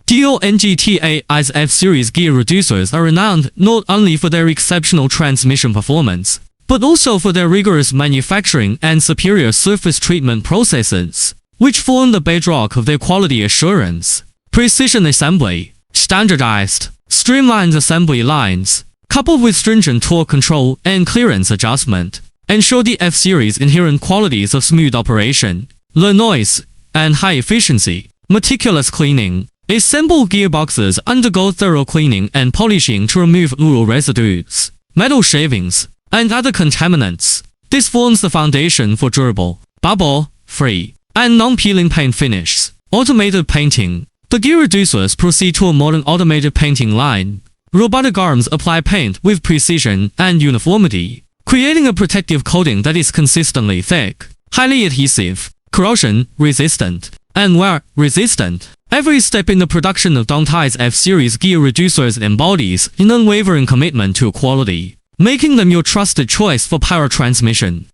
DONGTAI's F-Series gear reducers are renowned not only for their exceptional transmission performance, but also for their rigorous manufacturing and superior surface treatment processes, which form the bedrock of their quality assurance. Precision assembly, standardized, streamlined assembly lines, coupled with stringent torque control and clearance adjustment, ensure the F-Series' inherent qualities of smooth operation, low noise, and high efficiency. Meticulous cleaning. Assembled gearboxes undergo thorough cleaning and polishing to remove oil residues, metal shavings, and other contaminants. This forms the foundation for durable, bubble-free, and non-peeling paint finishes. Automated painting. The gear reducers proceed to a modern automated painting line. Robotic arms apply paint with precision and uniformity, creating a protective coating that is consistently thick, highly adhesive, corrosion-resistant, and wear-resistant. Every step in the production of DONGTAI's F-Series gear reducers embodies an unwavering commitment to quality, making them your trusted choice for power transmission.